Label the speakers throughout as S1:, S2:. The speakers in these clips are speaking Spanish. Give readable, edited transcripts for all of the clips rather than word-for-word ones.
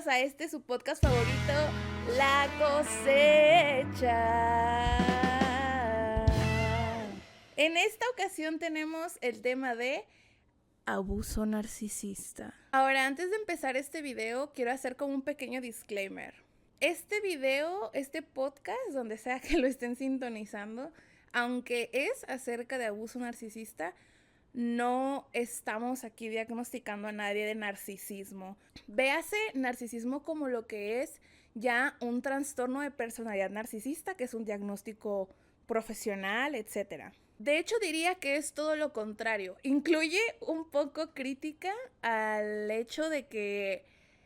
S1: bienvenidos a su podcast favorito, La Cosecha. En esta ocasión tenemos el tema de abuso narcisista. Ahora, antes de empezar este video, quiero hacer como un pequeño disclaimer. Este video, este podcast, donde sea que lo estén sintonizando, aunque es acerca de abuso narcisista, no estamos aquí diagnosticando a nadie de narcisismo. Véase narcisismo como lo que es ya un trastorno de personalidad narcisista, que es un diagnóstico profesional, etc. De hecho, diría que es todo lo contrario. Incluye un poco crítica al hecho de que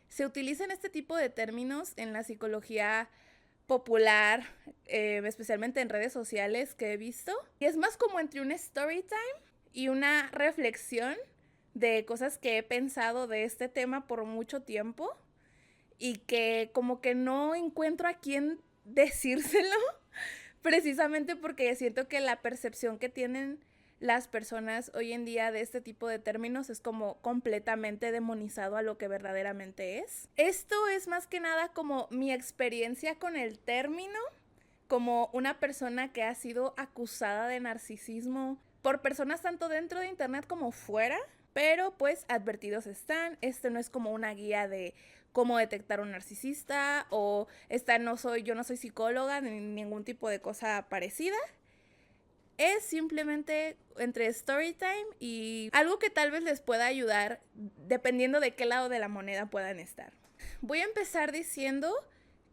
S1: se utilicen este tipo de términos en la psicología popular, especialmente en redes sociales que he visto. Y es más como entre un story time y una reflexión de cosas que he pensado de este tema por mucho tiempo y que como que no encuentro a quién decírselo, precisamente porque siento que la percepción que tienen las personas hoy en día de este tipo de términos es como completamente demonizado a lo que verdaderamente es. Esto es más que nada como mi experiencia con el término, como una persona que ha sido acusada de narcisismo por personas tanto dentro de internet como fuera, pero pues advertidos están. Este no es como una guía de cómo detectar un narcisista o yo no soy psicóloga ni ningún tipo de cosa parecida. Es simplemente entre story time y algo que tal vez les pueda ayudar dependiendo de qué lado de la moneda puedan estar. Voy a empezar diciendo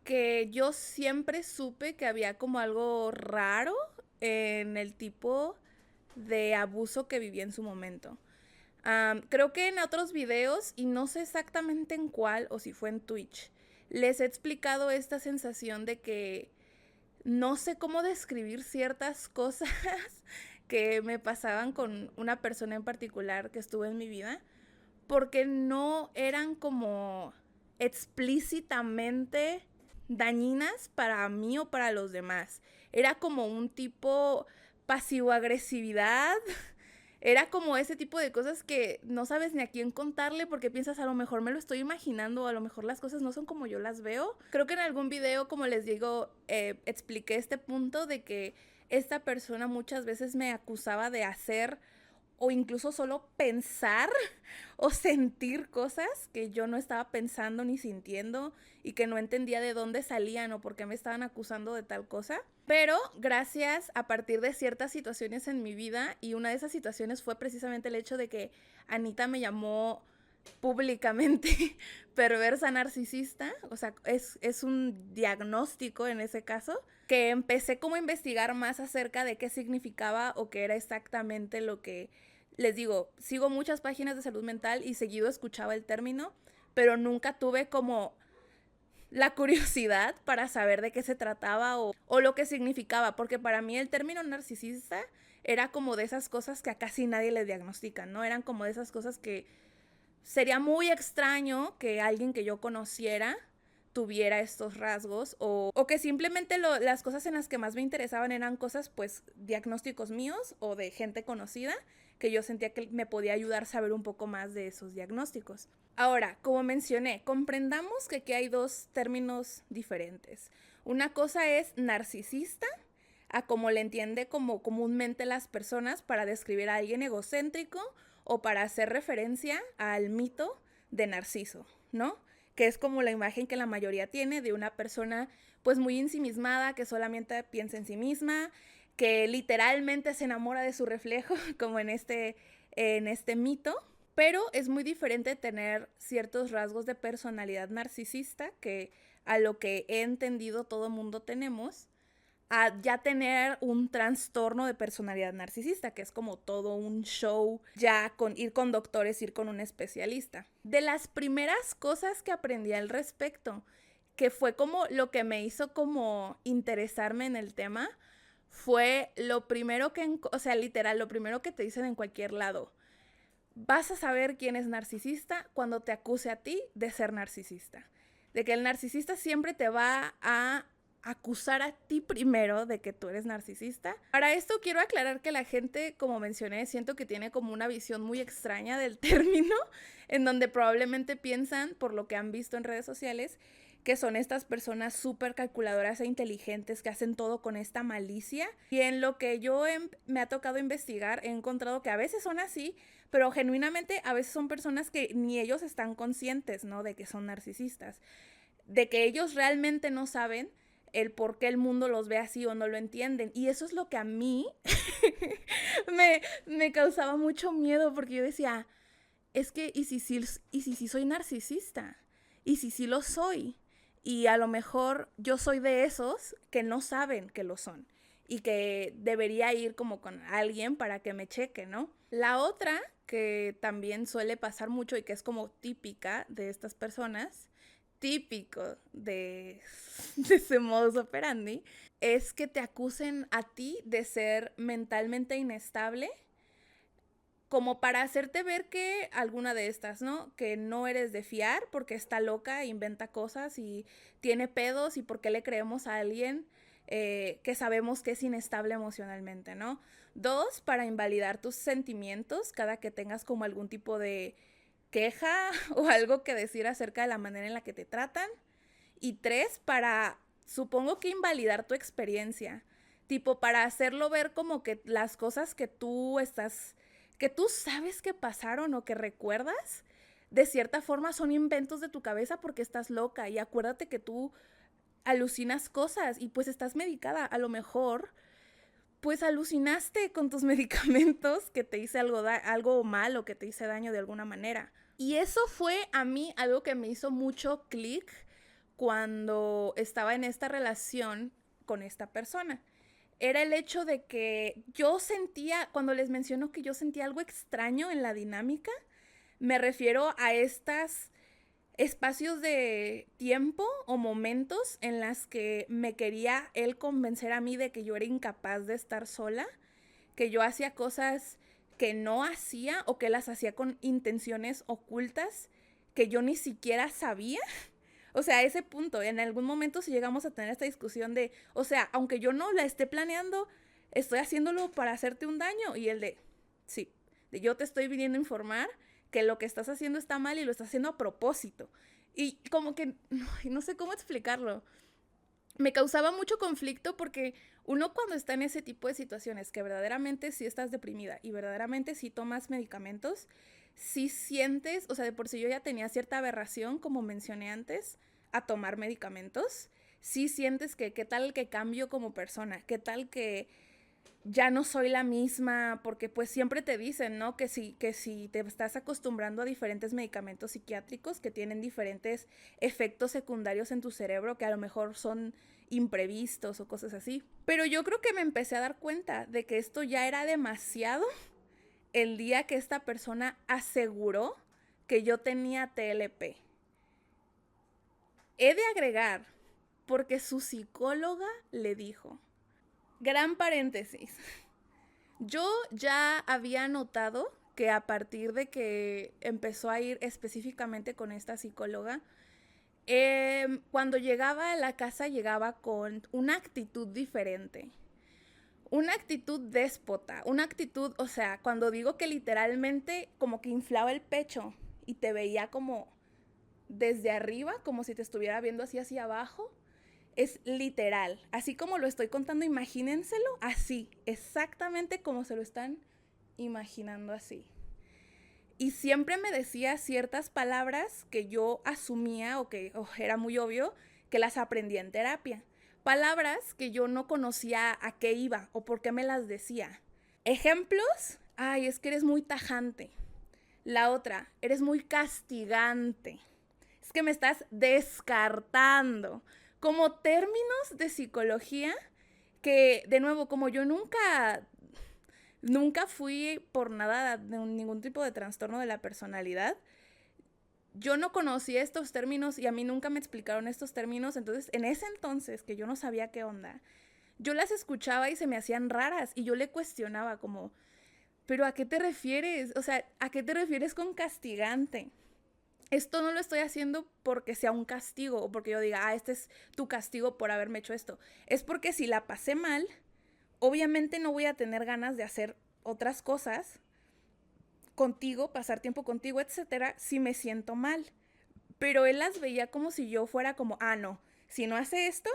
S1: que yo siempre supe que había como algo raro en el tipo de abuso que viví en su momento. Creo que en otros videos, y no sé exactamente en cuál o si fue en Twitch, les he explicado esta sensación de que no sé cómo describir ciertas cosas que me pasaban con una persona en particular que estuvo en mi vida, porque no eran como explícitamente dañinas para mí o para los demás. Era como un tipo pasivo-agresividad. Era como ese tipo de cosas que no sabes ni a quién contarle porque piensas a lo mejor me lo estoy imaginando o a lo mejor las cosas no son como yo las veo. Creo que en algún video, como les digo, expliqué este punto de que esta persona muchas veces me acusaba de hacer o incluso solo pensar o sentir cosas que yo no estaba pensando ni sintiendo y que no entendía de dónde salían o por qué me estaban acusando de tal cosa. Pero gracias a partir de ciertas situaciones en mi vida, y una de esas situaciones fue precisamente el hecho de que Anita me llamó públicamente perversa narcisista, o sea, es un diagnóstico en ese caso, que empecé como a investigar más acerca de qué significaba o qué era exactamente lo que, les digo, sigo muchas páginas de salud mental y seguido escuchaba el término, pero nunca tuve como la curiosidad para saber de qué se trataba o lo que significaba, porque para mí el término narcisista era como de esas cosas que a casi nadie le diagnostican, ¿no? Eran como de esas cosas que sería muy extraño que alguien que yo conociera tuviera estos rasgos o que simplemente las cosas en las que más me interesaban eran cosas pues diagnósticos míos o de gente conocida que yo sentía que me podía ayudar a saber un poco más de esos diagnósticos. Ahora, como mencioné, comprendamos que aquí hay dos términos diferentes. Una cosa es narcisista, a como le entiende como comúnmente las personas para describir a alguien egocéntrico o para hacer referencia al mito de Narciso, ¿no? Que es como la imagen que la mayoría tiene de una persona pues muy ensimismada, que solamente piensa en sí misma, que literalmente se enamora de su reflejo, como en este mito. Pero es muy diferente tener ciertos rasgos de personalidad narcisista, que a lo que he entendido todo mundo tenemos, a ya tener un trastorno de personalidad narcisista, que es como todo un show, ya con ir con doctores, ir con un especialista. De las primeras cosas que aprendí al respecto, que fue como lo que me hizo como interesarme en el tema, fue lo primero que, o sea, literal, lo primero que te dicen en cualquier lado. Vas a saber quién es narcisista cuando te acuse a ti de ser narcisista. De que el narcisista siempre te va a acusar a ti primero de que tú eres narcisista. Para esto quiero aclarar que la gente, como mencioné, siento que tiene como una visión muy extraña del término, en donde probablemente piensan, por lo que han visto en redes sociales, que son estas personas súper calculadoras e inteligentes que hacen todo con esta malicia. Y en lo que yo me ha tocado investigar, he encontrado que a veces son así, pero genuinamente a veces son personas que ni ellos están conscientes, ¿no?, de que son narcisistas, de que ellos realmente no saben el por qué el mundo los ve así o no lo entienden. Y eso es lo que a mí me causaba mucho miedo, porque yo decía, es que, ¿y si sí soy narcisista? ¿Y si sí lo soy? Y a lo mejor yo soy de esos que no saben que lo son y que debería ir como con alguien para que me cheque, ¿no? La otra, que también suele pasar mucho y que es como típica de estas personas, típico de ese modus operandi, es que te acusen a ti de ser mentalmente inestable, como para hacerte ver que alguna de estas, ¿no? Que no eres de fiar porque está loca, inventa cosas y tiene pedos, y por qué le creemos a alguien que sabemos que es inestable emocionalmente, ¿no? 2, para invalidar tus sentimientos cada que tengas como algún tipo de queja o algo que decir acerca de la manera en la que te tratan. Y 3, para, supongo que invalidar tu experiencia, tipo para hacerlo ver como que las cosas que tú sabes que pasaron o que recuerdas, de cierta forma son inventos de tu cabeza porque estás loca. Y acuérdate que tú alucinas cosas y pues estás medicada. A lo mejor pues alucinaste con tus medicamentos que te hice algo mal o que te hice daño de alguna manera. Y eso fue a mí algo que me hizo mucho clic cuando estaba en esta relación con esta persona. Era el hecho de que yo sentía, cuando les menciono que yo sentía algo extraño en la dinámica, me refiero a estos espacios de tiempo o momentos en las que me quería él convencer a mí de que yo era incapaz de estar sola, que yo hacía cosas que no hacía o que las hacía con intenciones ocultas que yo ni siquiera sabía. O sea, a ese punto, en algún momento si llegamos a tener esta discusión de, o sea, aunque yo no la esté planeando, estoy haciéndolo para hacerte un daño. Y el de, sí, de yo te estoy viniendo a informar que lo que estás haciendo está mal y lo estás haciendo a propósito. Y como que, no sé cómo explicarlo. Me causaba mucho conflicto porque uno, cuando está en ese tipo de situaciones, que verdaderamente sí estás deprimida y verdaderamente sí tomas medicamentos, sí sientes, o sea, de por sí yo ya tenía cierta aberración, como mencioné antes, a tomar medicamentos. Sí sientes que qué tal que cambio como persona, qué tal que ya no soy la misma, porque pues siempre te dicen, ¿no? Que si te estás acostumbrando a diferentes medicamentos psiquiátricos que tienen diferentes efectos secundarios en tu cerebro, que a lo mejor son imprevistos o cosas así. Pero yo creo que me empecé a dar cuenta de que esto ya era demasiado el día que esta persona aseguró que yo tenía TLP. He de agregar, porque su psicóloga le dijo. Gran paréntesis. Yo ya había notado que a partir de que empezó a ir específicamente con esta psicóloga, cuando llegaba a la casa llegaba con una actitud diferente. Una actitud déspota, una actitud, o sea, cuando digo que literalmente como que inflaba el pecho y te veía como desde arriba, como si te estuviera viendo así hacia abajo. Es literal, así como lo estoy contando, imagínenselo así, exactamente como se lo están imaginando así. Y siempre me decía ciertas palabras que yo asumía o que era muy obvio que las aprendí en terapia. Palabras que yo no conocía a qué iba o por qué me las decía. Ejemplos, ay, es que eres muy tajante. La otra, eres muy castigante. Es que me estás descartando. Como términos de psicología que, de nuevo, como yo nunca fui por nada de ningún tipo de trastorno de la personalidad, yo no conocía estos términos y a mí nunca me explicaron estos términos. Entonces, en ese entonces, que yo no sabía qué onda, yo las escuchaba y se me hacían raras y yo le cuestionaba como, ¿pero a qué te refieres? O sea, ¿a qué te refieres con castigante? esto no lo estoy haciendo porque sea un castigo o porque yo diga, este es tu castigo por haberme hecho esto. Es porque si la pasé mal, obviamente no voy a tener ganas de hacer otras cosas contigo, pasar tiempo contigo, etcétera, si me siento mal. Pero él las veía como si yo fuera como, no, si no hace esto,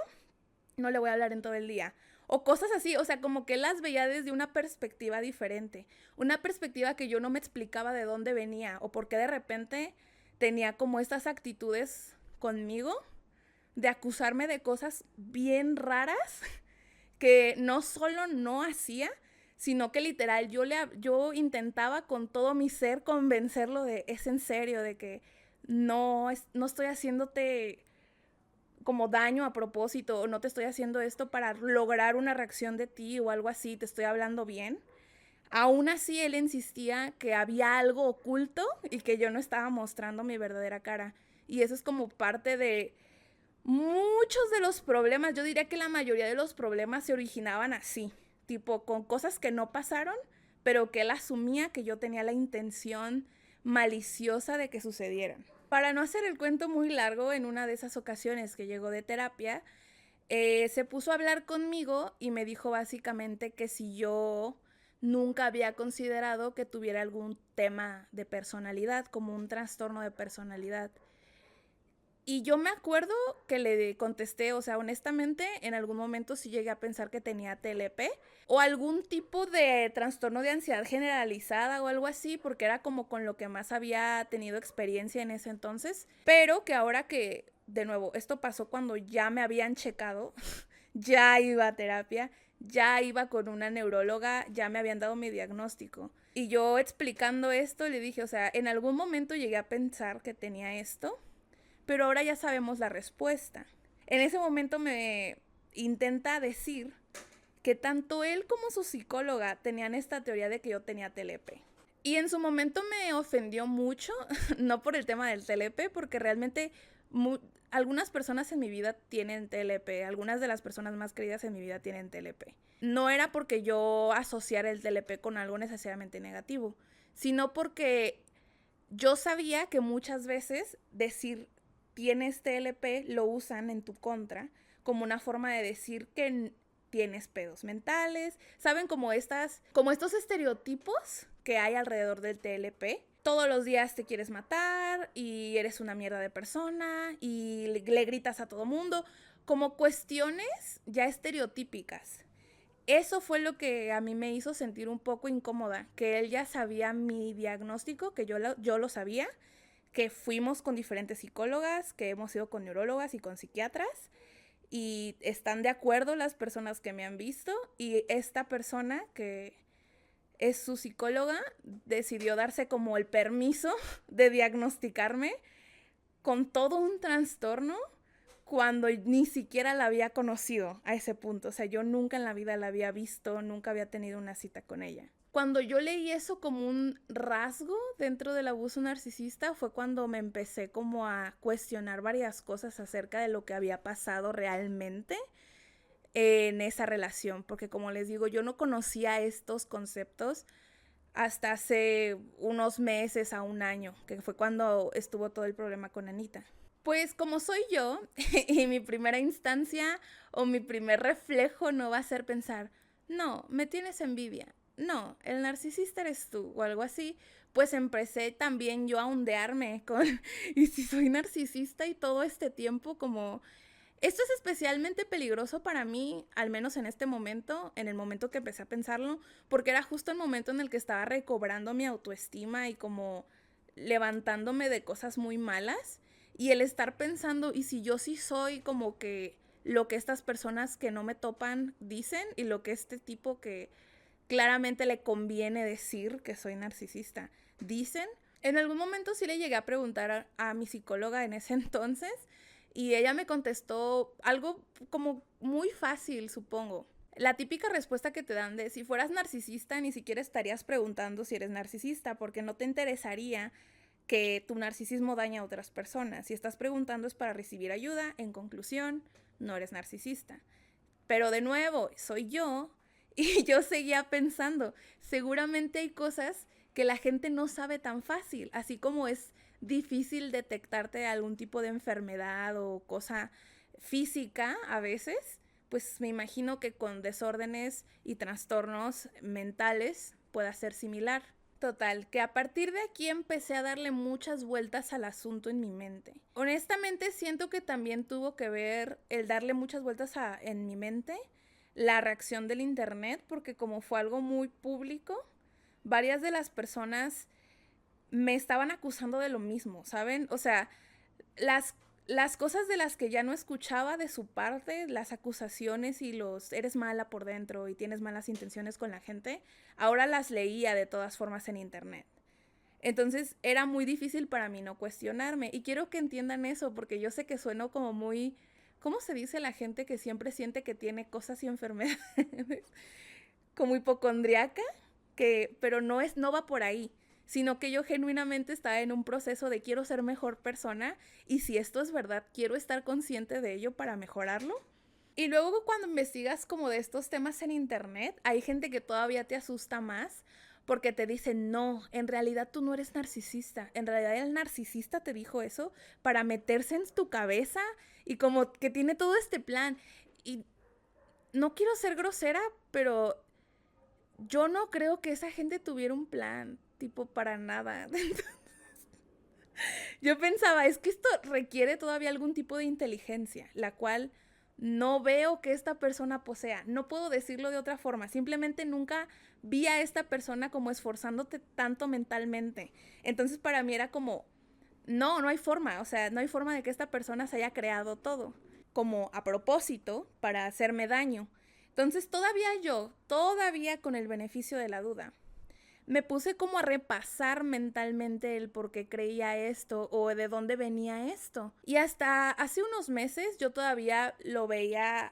S1: no le voy a hablar en todo el día. O cosas así, o sea, como que él las veía desde una perspectiva diferente. Una perspectiva que yo no me explicaba de dónde venía o por qué de repente tenía como estas actitudes conmigo de acusarme de cosas bien raras que no solo no hacía, sino que literal yo intentaba con todo mi ser convencerlo de, es en serio, de que no estoy haciéndote como daño a propósito, o no te estoy haciendo esto para lograr una reacción de ti o algo así, te estoy hablando bien. Aún así él insistía que había algo oculto y que yo no estaba mostrando mi verdadera cara. Y eso es como parte de muchos de los problemas. Yo diría que la mayoría de los problemas se originaban así, tipo con cosas que no pasaron, pero que él asumía que yo tenía la intención maliciosa de que sucedieran. Para no hacer el cuento muy largo, en una de esas ocasiones que llegó de terapia, se puso a hablar conmigo y me dijo básicamente que si yo nunca había considerado que tuviera algún tema de personalidad, como un trastorno de personalidad. Y yo me acuerdo que le contesté, o sea, honestamente, en algún momento sí llegué a pensar que tenía TLP o algún tipo de trastorno de ansiedad generalizada o algo así, porque era como con lo que más había tenido experiencia en ese entonces. Pero que ahora que, de nuevo, esto pasó cuando ya me habían checado, ya iba a terapia, ya iba con una neuróloga, ya me habían dado mi diagnóstico. Y yo explicando esto le dije, o sea, en algún momento llegué a pensar que tenía esto, pero ahora ya sabemos la respuesta. En ese momento me intenta decir que tanto él como su psicóloga tenían esta teoría de que yo tenía TLP. Y en su momento me ofendió mucho, no por el tema del TLP, porque realmente algunas personas en mi vida tienen TLP, algunas de las personas más queridas en mi vida tienen TLP. No era porque yo asociara el TLP con algo necesariamente negativo, sino porque yo sabía que muchas veces decir tienes TLP lo usan en tu contra como una forma de decir que tienes pedos mentales. ¿Saben? Como estos estereotipos que hay alrededor del TLP. Todos los días te quieres matar y eres una mierda de persona y le gritas a todo mundo. Como cuestiones ya estereotípicas. Eso fue lo que a mí me hizo sentir un poco incómoda, que él ya sabía mi diagnóstico, que yo lo sabía, que fuimos con diferentes psicólogas, que hemos ido con neurólogas y con psiquiatras, y están de acuerdo las personas que me han visto, y esta persona que es su psicóloga decidió darse como el permiso de diagnosticarme con todo un trastorno cuando ni siquiera la había conocido a ese punto. O sea, yo nunca en la vida la había visto, nunca había tenido una cita con ella. Cuando yo leí eso como un rasgo dentro del abuso narcisista fue cuando me empecé como a cuestionar varias cosas acerca de lo que había pasado realmente en esa relación, porque como les digo, yo no conocía estos conceptos hasta hace unos meses a un año, que fue cuando estuvo todo el problema con Anita. Pues como soy yo, y mi primera instancia o mi primer reflejo no va a ser pensar, no, me tienes envidia, no, el narcisista eres tú o algo así, pues empecé también yo a ondearme con, y si soy narcisista y todo este tiempo como... Esto es especialmente peligroso para mí, al menos en este momento, en el momento que empecé a pensarlo, porque era justo el momento en el que estaba recobrando mi autoestima y como levantándome de cosas muy malas. Y el estar pensando, ¿y si yo sí soy como que lo que estas personas que no me topan dicen y lo que este tipo que claramente le conviene decir que soy narcisista dicen? En algún momento sí le llegué a preguntar a mi psicóloga en ese entonces y ella me contestó algo como muy fácil, supongo. La típica respuesta que te dan de si fueras narcisista ni siquiera estarías preguntando si eres narcisista porque no te interesaría que tu narcisismo daña a otras personas. Si estás preguntando es para recibir ayuda, en conclusión, no eres narcisista. Pero de nuevo, soy yo y yo seguía pensando, seguramente hay cosas que la gente no sabe tan fácil, así como es difícil detectarte algún tipo de enfermedad o cosa física a veces, pues me imagino que con desórdenes y trastornos mentales pueda ser similar. Total, que a partir de aquí empecé a darle muchas vueltas al asunto en mi mente. Honestamente siento que también tuvo que ver el darle muchas vueltas en mi mente la reacción del internet, porque como fue algo muy público, varias de las personas me estaban acusando de lo mismo, ¿saben? O sea, las cosas de las que ya no escuchaba de su parte, las acusaciones y los eres mala por dentro y tienes malas intenciones con la gente, ahora las leía de todas formas en internet. Entonces era muy difícil para mí no cuestionarme. Y quiero que entiendan eso, porque yo sé que sueno como muy... ¿Cómo se dice la gente que siempre siente que tiene cosas y enfermedades? Como hipocondriaca, pero no va por ahí, sino que yo genuinamente estaba en un proceso de quiero ser mejor persona y si esto es verdad, quiero estar consciente de ello para mejorarlo. Y luego cuando investigas como de estos temas en internet, hay gente que todavía te asusta más porque te dice, no, en realidad tú no eres narcisista, en realidad el narcisista te dijo eso para meterse en tu cabeza y como que tiene todo este plan. Y no quiero ser grosera, pero yo no creo que esa gente tuviera un plan, tipo, para nada. Yo pensaba, es que esto requiere todavía algún tipo de inteligencia, la cual no veo que esta persona posea. No puedo decirlo de otra forma. Simplemente nunca vi a esta persona como esforzándote tanto mentalmente. Entonces para mí era como, no hay forma. O sea, no hay forma de que esta persona se haya creado todo como a propósito para hacerme daño. Entonces todavía con el beneficio de la duda, me puse como a repasar mentalmente el por qué creía esto o de dónde venía esto. Y hasta hace unos meses yo todavía lo veía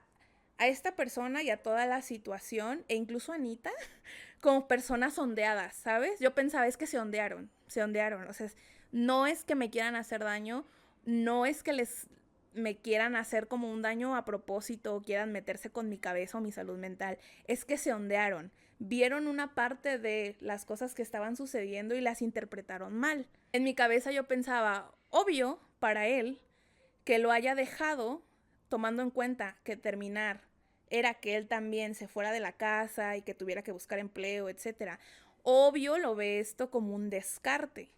S1: a esta persona y a toda la situación, e incluso a Anita, como personas ondeadas, ¿sabes? Yo pensaba, es que se ondearon. O sea, no es que me quieran hacer daño, no es que me quieran hacer como un daño a propósito o quieran meterse con mi cabeza o mi salud mental, es que se ondearon. Vieron una parte de las cosas que estaban sucediendo y las interpretaron mal. En mi cabeza yo pensaba, obvio para él que lo haya dejado, tomando en cuenta que terminar era que él también se fuera de la casa y que tuviera que buscar empleo, etc. Obvio lo ve esto como un descarte.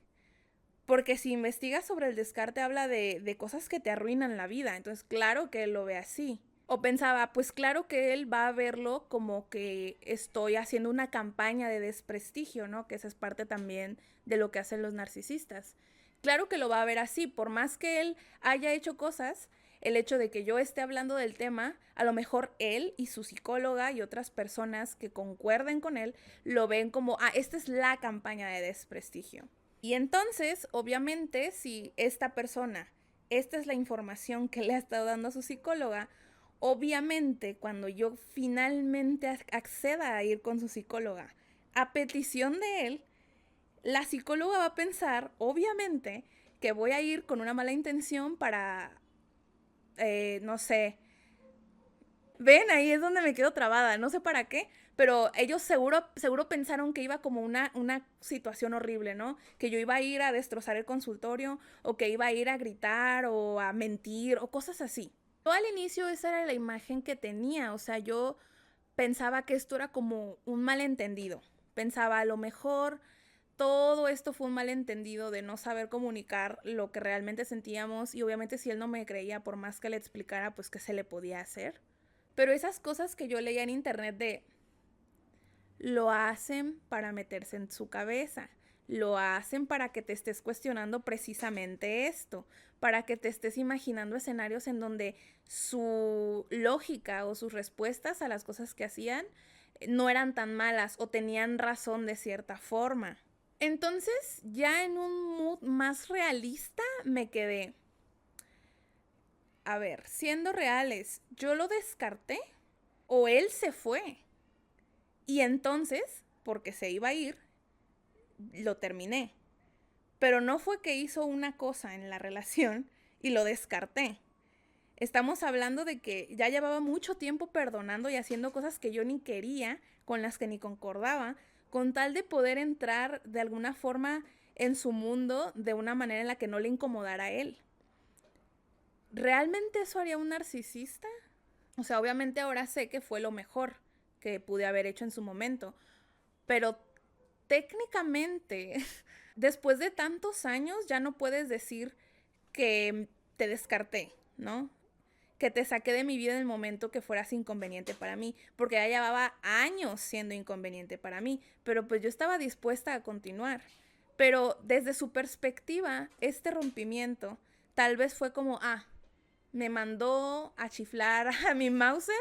S1: Porque si investigas sobre el descarte habla de cosas que te arruinan la vida. Entonces, claro que él lo ve así. O pensaba, pues claro que él va a verlo como que estoy haciendo una campaña de desprestigio, ¿no? Que esa es parte también de lo que hacen los narcisistas. Claro que lo va a ver así, por más que él haya hecho cosas, el hecho de que yo esté hablando del tema, a lo mejor él y su psicóloga y otras personas que concuerden con él, lo ven como, esta es la campaña de desprestigio. Y entonces, obviamente, si esta persona, esta es la información que le ha estado dando a su psicóloga, obviamente cuando yo finalmente acceda a ir con su psicóloga a petición de él, la psicóloga va a pensar, obviamente, que voy a ir con una mala intención para, no sé, ven, ahí es donde me quedo trabada, no sé para qué, pero ellos seguro pensaron que iba como una situación horrible, ¿no? Que yo iba a ir a destrozar el consultorio o que iba a ir a gritar o a mentir o cosas así. Yo al inicio esa era la imagen que tenía, o sea, yo pensaba que esto era como un malentendido. Pensaba, a lo mejor todo esto fue un malentendido de no saber comunicar lo que realmente sentíamos y obviamente si él no me creía, por más que le explicara, pues qué se le podía hacer. Pero esas cosas que yo leía en internet de lo hacen para meterse en su cabeza, lo hacen para que te estés cuestionando precisamente esto, para que te estés imaginando escenarios en donde su lógica o sus respuestas a las cosas que hacían no eran tan malas o tenían razón de cierta forma. Entonces, ya en un mood más realista me quedé. A ver, siendo reales, ¿yo lo descarté o él se fue? Y entonces, porque se iba a ir, lo terminé. Pero no fue que hizo una cosa en la relación y lo descarté. Estamos hablando de que ya llevaba mucho tiempo perdonando y haciendo cosas que yo ni quería, con las que ni concordaba, con tal de poder entrar de alguna forma en su mundo de una manera en la que no le incomodara a él. ¿Realmente eso haría un narcisista? O sea, obviamente ahora sé que fue lo mejor que pude haber hecho en su momento, pero técnicamente, después de tantos años, ya no puedes decir que te descarté, ¿no? Que te saqué de mi vida en el momento que fueras inconveniente para mí, porque ya llevaba años siendo inconveniente para mí, pero pues yo estaba dispuesta a continuar. Pero desde su perspectiva, este rompimiento tal vez fue como, me mandó a chiflar a mi Mauser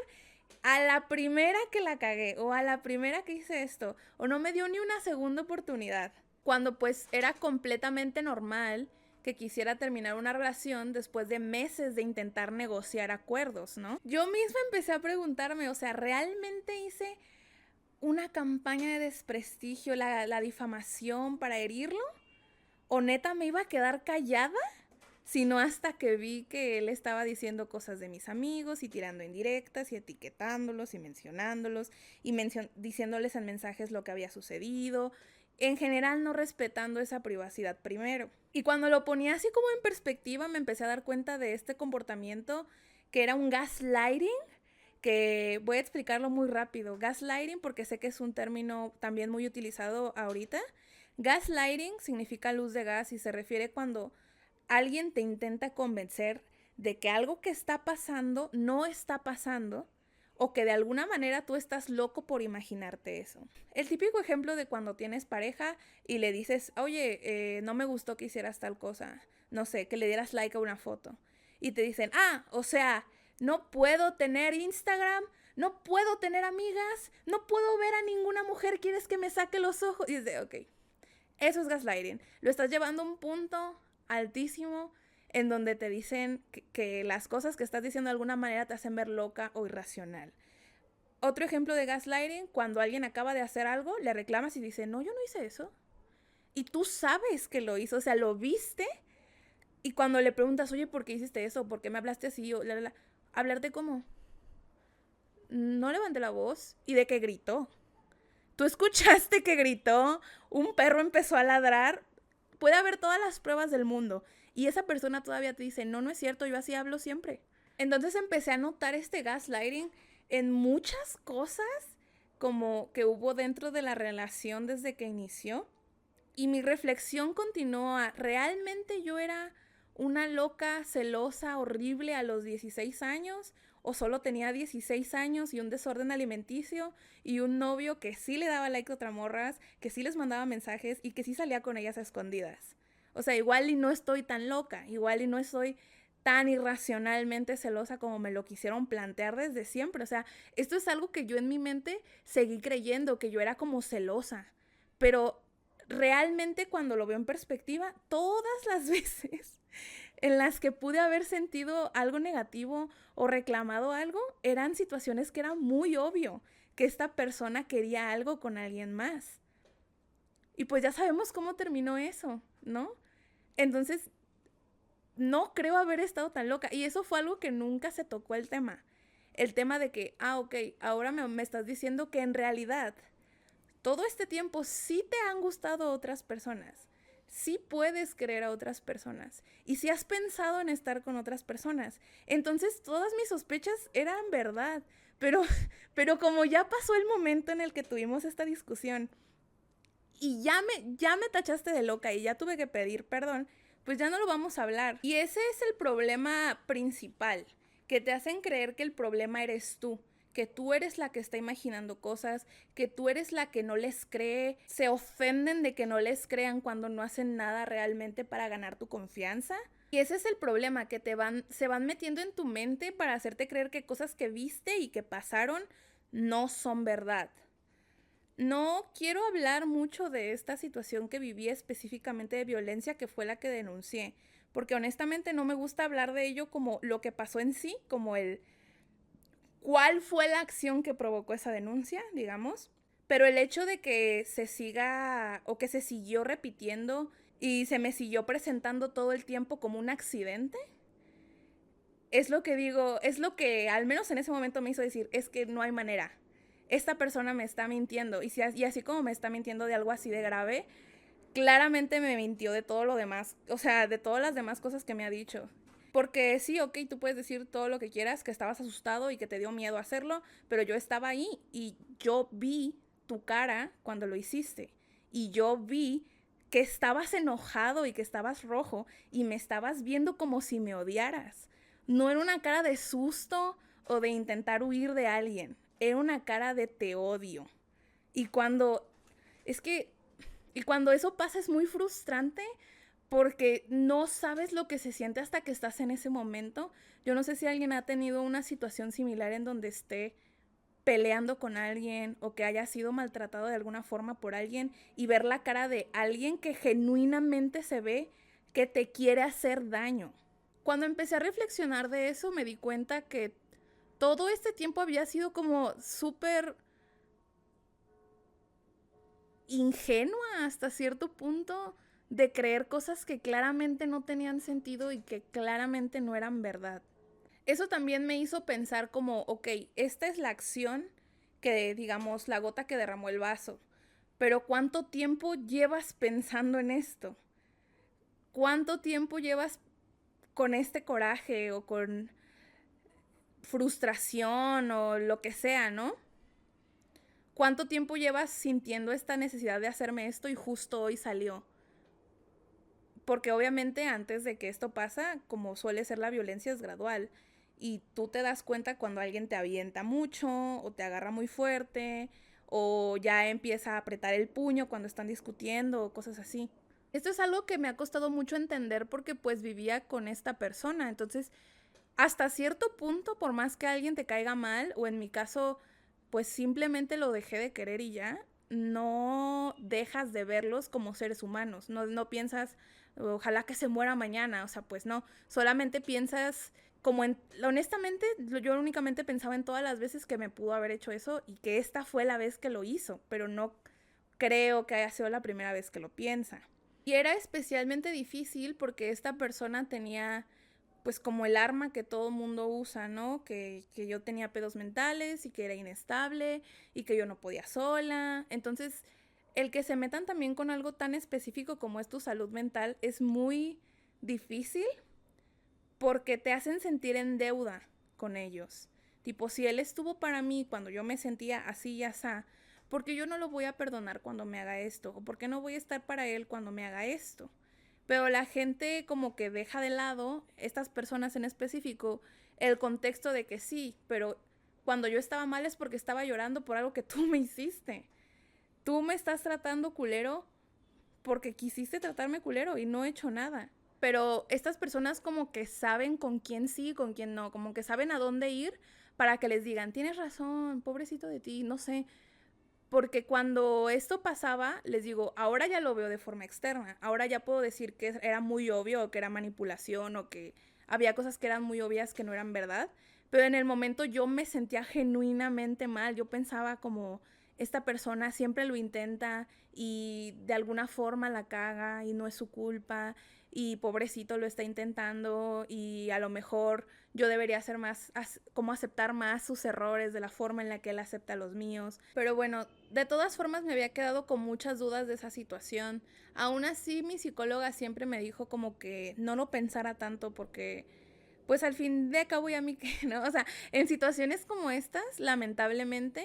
S1: a la primera que la cagué, o a la primera que hice esto, o no me dio ni una segunda oportunidad, cuando pues era completamente normal que quisiera terminar una relación después de meses de intentar negociar acuerdos, ¿no? Yo misma empecé a preguntarme, o sea, ¿realmente hice una campaña de desprestigio, la difamación para herirlo? ¿O neta me iba a quedar callada? Sino hasta que vi que él estaba diciendo cosas de mis amigos y tirando indirectas y etiquetándolos y mencionándolos y diciéndoles en mensajes lo que había sucedido, en general no respetando esa privacidad primero. Y cuando lo ponía así como en perspectiva, me empecé a dar cuenta de este comportamiento que era un gaslighting, que voy a explicarlo muy rápido. Gaslighting, porque sé que es un término también muy utilizado ahorita. Gaslighting significa luz de gas y se refiere cuando alguien te intenta convencer de que algo que está pasando no está pasando, o que de alguna manera tú estás loco por imaginarte eso. El típico ejemplo de cuando tienes pareja y le dices, oye, no me gustó que hicieras tal cosa, no sé, que le dieras like a una foto. Y te dicen, o sea, no puedo tener Instagram, no puedo tener amigas, no puedo ver a ninguna mujer, ¿quieres que me saque los ojos? Y dices, ok, eso es gaslighting. Lo estás llevando a un punto altísimo en donde te dicen que las cosas que estás diciendo de alguna manera te hacen ver loca o irracional. Otro ejemplo de gaslighting, cuando alguien acaba de hacer algo, le reclamas y dice, no, yo no hice eso. Y tú sabes que lo hizo, o sea, lo viste. Y cuando le preguntas, oye, ¿por qué hiciste eso? ¿Por qué me hablaste así? O, ¿hablarte cómo? No levanté la voz. ¿Y de qué gritó? ¿Tú escuchaste que gritó? Un perro empezó a ladrar. Puede haber todas las pruebas del mundo y esa persona todavía te dice, no, no es cierto, yo así hablo siempre. Entonces empecé a notar este gaslighting en muchas cosas como que hubo dentro de la relación desde que inició, y mi reflexión continúa, ¿realmente yo era una loca, celosa, horrible a los 16 años? ¿O solo tenía 16 años y un desorden alimenticio y un novio que sí le daba like a otras morras, que sí les mandaba mensajes y que sí salía con ellas a escondidas? O sea, igual y no estoy tan loca, igual y no estoy tan irracionalmente celosa como me lo quisieron plantear desde siempre. O sea, esto es algo que yo en mi mente seguí creyendo, que yo era como celosa. Pero realmente cuando lo veo en perspectiva, todas las veces en las que pude haber sentido algo negativo o reclamado algo, eran situaciones que era muy obvio que esta persona quería algo con alguien más. Y pues ya sabemos cómo terminó eso, ¿no? Entonces, no creo haber estado tan loca. Y eso fue algo que nunca se tocó el tema. El tema de que, ok, ahora me estás diciendo que en realidad todo este tiempo sí te han gustado otras personas. Sí puedes querer a otras personas. Y sí has pensado en estar con otras personas. Entonces todas mis sospechas eran verdad. Pero como ya pasó el momento en el que tuvimos esta discusión y ya me tachaste de loca y ya tuve que pedir perdón, pues ya no lo vamos a hablar. Y ese es el problema principal, que te hacen creer que el problema eres tú, que tú eres la que está imaginando cosas, que tú eres la que no les cree, se ofenden de que no les crean cuando no hacen nada realmente para ganar tu confianza. Y ese es el problema, que se van metiendo en tu mente para hacerte creer que cosas que viste y que pasaron no son verdad. No quiero hablar mucho de esta situación que viví específicamente de violencia, que fue la que denuncié, porque honestamente no me gusta hablar de ello como lo que pasó en sí, como cuál fue la acción que provocó esa denuncia, digamos. Pero el hecho de que se siga o que se siguió repitiendo y se me siguió presentando todo el tiempo como un accidente, es lo que digo, es lo que al menos en ese momento me hizo decir, es que no hay manera. Esta persona me está mintiendo y así como me está mintiendo de algo así de grave, claramente me mintió de todo lo demás, o sea, de todas las demás cosas que me ha dicho. Porque sí, ok, tú puedes decir todo lo que quieras, que estabas asustado y que te dio miedo hacerlo, pero yo estaba ahí y yo vi tu cara cuando lo hiciste. Y yo vi que estabas enojado y que estabas rojo y me estabas viendo como si me odiaras. No era una cara de susto o de intentar huir de alguien, era una cara de te odio. Y cuando, es que, y cuando eso pasa es muy frustrante porque no sabes lo que se siente hasta que estás en ese momento. Yo no sé si alguien ha tenido una situación similar en donde esté peleando con alguien o que haya sido maltratado de alguna forma por alguien y ver la cara de alguien que genuinamente se ve que te quiere hacer daño. Cuando empecé a reflexionar de eso me di cuenta que todo este tiempo había sido como súper ingenua hasta cierto punto de creer cosas que claramente no tenían sentido y que claramente no eran verdad. Eso también me hizo pensar como, ok, esta es la acción que, digamos, la gota que derramó el vaso, pero ¿cuánto tiempo llevas pensando en esto? ¿Cuánto tiempo llevas con este coraje o con frustración o lo que sea, ¿no? ¿Cuánto tiempo llevas sintiendo esta necesidad de hacerme esto y justo hoy salió? Porque obviamente antes de que esto pasa, como suele ser la violencia, es gradual. Y tú te das cuenta cuando alguien te avienta mucho o te agarra muy fuerte o ya empieza a apretar el puño cuando están discutiendo o cosas así. Esto es algo que me ha costado mucho entender porque pues vivía con esta persona. Entonces, hasta cierto punto, por más que alguien te caiga mal, o en mi caso, pues simplemente lo dejé de querer y ya, no dejas de verlos como seres humanos. No piensas, ojalá que se muera mañana, o sea, pues no. Solamente piensas como en, honestamente, yo únicamente pensaba en todas las veces que me pudo haber hecho eso y que esta fue la vez que lo hizo, pero no creo que haya sido la primera vez que lo piensa. Y era especialmente difícil porque esta persona tenía pues como el arma que todo mundo usa, ¿no? Que yo tenía pedos mentales y que era inestable y que yo no podía sola. Entonces, el que se metan también con algo tan específico como es tu salud mental es muy difícil porque te hacen sentir en deuda con ellos. Tipo, si él estuvo para mí cuando yo me sentía así y así, ¿por qué yo no lo voy a perdonar cuando me haga esto? ¿O por qué no voy a estar para él cuando me haga esto? Pero la gente como que deja de lado, estas personas en específico, el contexto de que sí, pero cuando yo estaba mal es porque estaba llorando por algo que tú me hiciste. Tú me estás tratando culero porque quisiste tratarme culero y no he hecho nada. Pero estas personas como que saben con quién sí y con quién no, como que saben a dónde ir para que les digan, tienes razón, pobrecito de ti, no sé. Porque cuando esto pasaba, les digo, ahora ya lo veo de forma externa. Ahora ya puedo decir que era muy obvio, o que era manipulación, o que había cosas que eran muy obvias que no eran verdad. Pero en el momento yo me sentía genuinamente mal. Yo pensaba como, esta persona siempre lo intenta y de alguna forma la caga y no es su culpa. Y pobrecito lo está intentando y a lo mejor yo debería ser más, como aceptar más sus errores de la forma en la que él acepta los míos. Pero bueno, de todas formas me había quedado con muchas dudas de esa situación. Aún así mi psicóloga siempre me dijo como que no lo pensara tanto porque pues al fin de cabo ya a mí que, ¿no? O sea, en situaciones como estas, lamentablemente,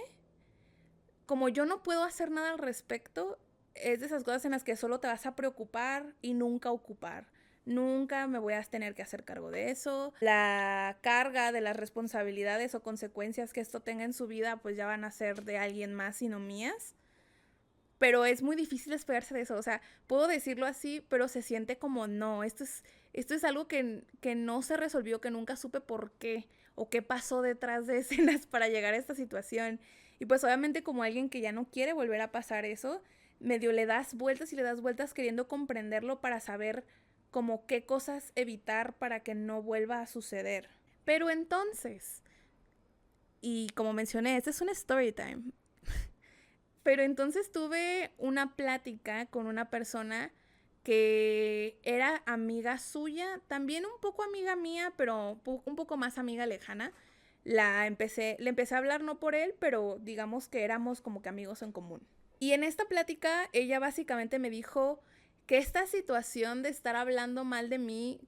S1: como yo no puedo hacer nada al respecto, es de esas cosas en las que solo te vas a preocupar y nunca ocupar. Nunca me voy a tener que hacer cargo de eso. La carga de las responsabilidades o consecuencias que esto tenga en su vida, pues ya van a ser de alguien más y no mías. Pero es muy difícil despegarse de eso. O sea, puedo decirlo así, pero se siente como no. Esto es algo que no se resolvió, que nunca supe por qué o qué pasó detrás de escenas para llegar a esta situación. Y pues obviamente como alguien que ya no quiere volver a pasar eso, medio le das vueltas y le das vueltas queriendo comprenderlo para saber como qué cosas evitar para que no vuelva a suceder. Pero entonces, y como mencioné, este es un story time. Pero entonces tuve una plática con una persona que era amiga suya, también un poco amiga mía, pero un poco más amiga lejana. Le empecé a hablar no por él, pero digamos que éramos como que amigos en común. Y en esta plática ella básicamente me dijo que esta situación de estar hablando mal de mí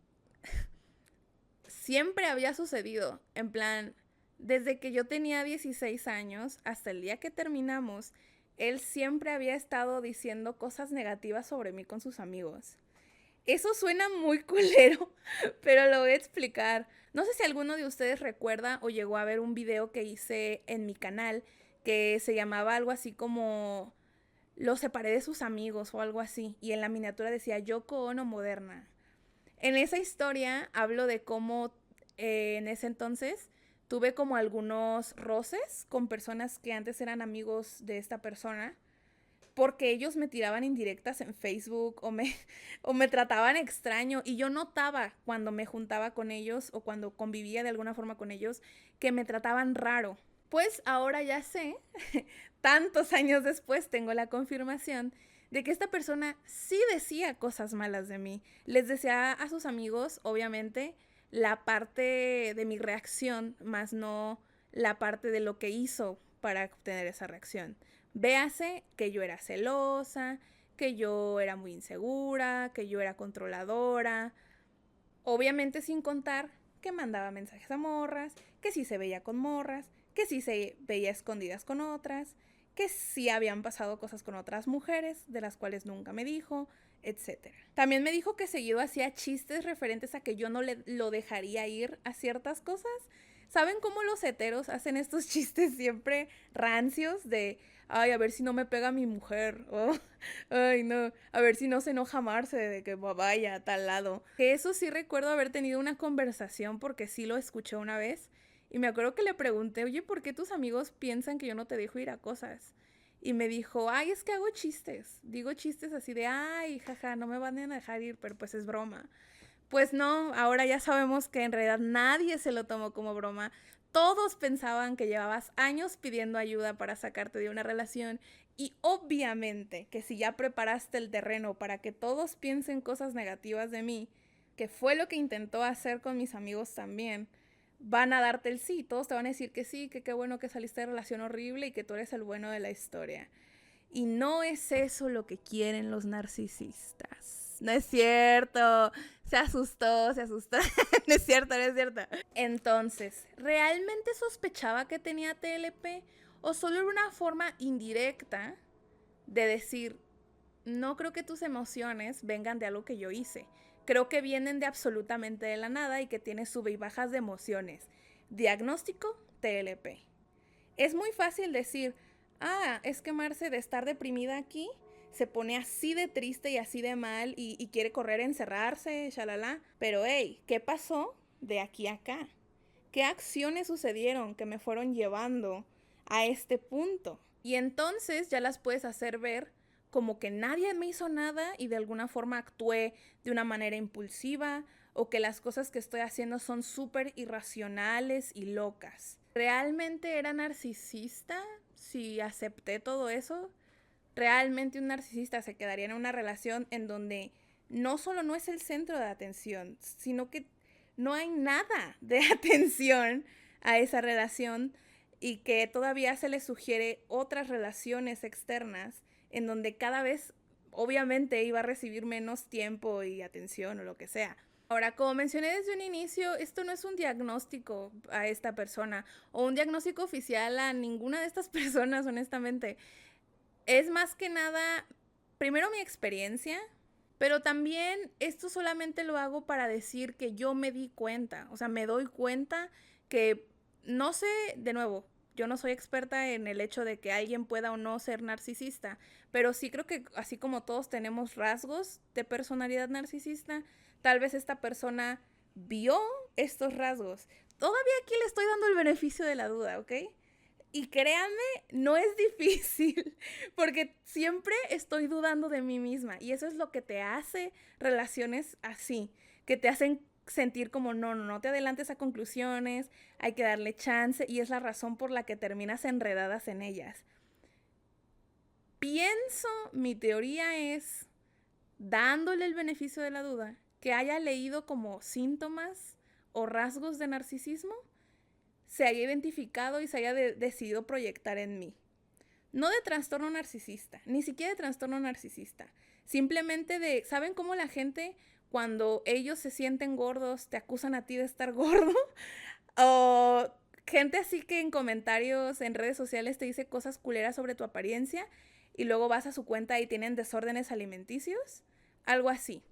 S1: siempre había sucedido. En plan, desde que yo tenía 16 años hasta el día que terminamos, él siempre había estado diciendo cosas negativas sobre mí con sus amigos. Eso suena muy culero, pero lo voy a explicar. No sé si alguno de ustedes recuerda o llegó a ver un video que hice en mi canal que se llamaba algo así como Lo separé de sus amigos o algo así. Y en la miniatura decía Yoko Ono moderna. En esa historia hablo de cómo en ese entonces tuve como algunos roces con personas que antes eran amigos de esta persona porque ellos me tiraban indirectas en Facebook o me trataban extraño y yo notaba cuando me juntaba con ellos o cuando convivía de alguna forma con ellos que me trataban raro. Pues ahora ya sé, tantos años después tengo la confirmación de que esta persona sí decía cosas malas de mí. Les decía a sus amigos, obviamente, la parte de mi reacción, más no la parte de lo que hizo para obtener esa reacción. Véase que yo era celosa, que yo era muy insegura, que yo era controladora. Obviamente sin contar que mandaba mensajes a morras, que sí se veía con morras, que sí se veía escondidas con otras, que sí habían pasado cosas con otras mujeres, de las cuales nunca me dijo, etc. También me dijo que seguido hacía chistes referentes a que yo no lo dejaría ir a ciertas cosas. ¿Saben cómo los heteros hacen estos chistes siempre rancios de, ay, a ver si no me pega mi mujer, o, ay, no, a ver si no se enoja Marce de que vaya a tal lado? Que eso sí recuerdo haber tenido una conversación porque sí lo escuché una vez y me acuerdo que le pregunté, oye, ¿por qué tus amigos piensan que yo no te dejo ir a cosas? Y me dijo, ay, es que hago chistes, digo chistes así de, ay, jaja, no me van a dejar ir, pero pues es broma. Pues no, ahora ya sabemos que en realidad nadie se lo tomó como broma. Todos pensaban que llevabas años pidiendo ayuda para sacarte de una relación y obviamente que si ya preparaste el terreno para que todos piensen cosas negativas de mí, que fue lo que intentó hacer con mis amigos también, van a darte el sí, todos te van a decir que sí, que qué bueno que saliste de relación horrible y que tú eres el bueno de la historia. Y no es eso lo que quieren los narcisistas. No es cierto. Se asustó, se asustó. No es cierto, no es cierto. Entonces, ¿realmente sospechaba que tenía TLP? ¿O solo era una forma indirecta de decir, no creo que tus emociones vengan de algo que yo hice? Creo que vienen de absolutamente de la nada y que tienes sube y bajas de emociones. Diagnóstico, TLP. Es muy fácil decir, ah, es que Marce de estar deprimida aquí se pone así de triste y así de mal y quiere correr a encerrarse, shalala. Pero hey, ¿qué pasó de aquí a acá? ¿Qué acciones sucedieron que me fueron llevando a este punto? Y entonces ya las puedes hacer ver como que nadie me hizo nada y de alguna forma actué de una manera impulsiva o que las cosas que estoy haciendo son súper irracionales y locas. ¿Realmente era narcisista si acepté todo eso? ¿Realmente un narcisista se quedaría en una relación en donde no solo no es el centro de atención, sino que no hay nada de atención a esa relación y que todavía se le sugiere otras relaciones externas en donde cada vez obviamente iba a recibir menos tiempo y atención o lo que sea? Ahora, como mencioné desde un inicio, esto no es un diagnóstico a esta persona o un diagnóstico oficial a ninguna de estas personas, honestamente. Es más que nada, primero mi experiencia, pero también esto solamente lo hago para decir que yo me di cuenta, o sea, me doy cuenta que, no sé, de nuevo, yo no soy experta en el hecho de que alguien pueda o no ser narcisista, pero sí creo que así como todos tenemos rasgos de personalidad narcisista, tal vez esta persona vio estos rasgos. Todavía aquí le estoy dando el beneficio de la duda, ¿ok? Y créanme, no es difícil, porque siempre estoy dudando de mí misma. Y eso es lo que te hace relaciones así, que te hacen sentir como no te adelantes a conclusiones, hay que darle chance, y es la razón por la que terminas enredadas en ellas. Pienso, mi teoría es, dándole el beneficio de la duda, que haya leído como síntomas o rasgos de narcisismo, se haya identificado y se haya decidido proyectar en mí. No de trastorno narcisista, ni siquiera de trastorno narcisista, Simplemente ¿saben cómo la gente cuando ellos se sienten gordos te acusan a ti de estar gordo? O gente así que en comentarios en redes sociales te dice cosas culeras sobre tu apariencia y luego vas a su cuenta y tienen desórdenes alimenticios. Algo así.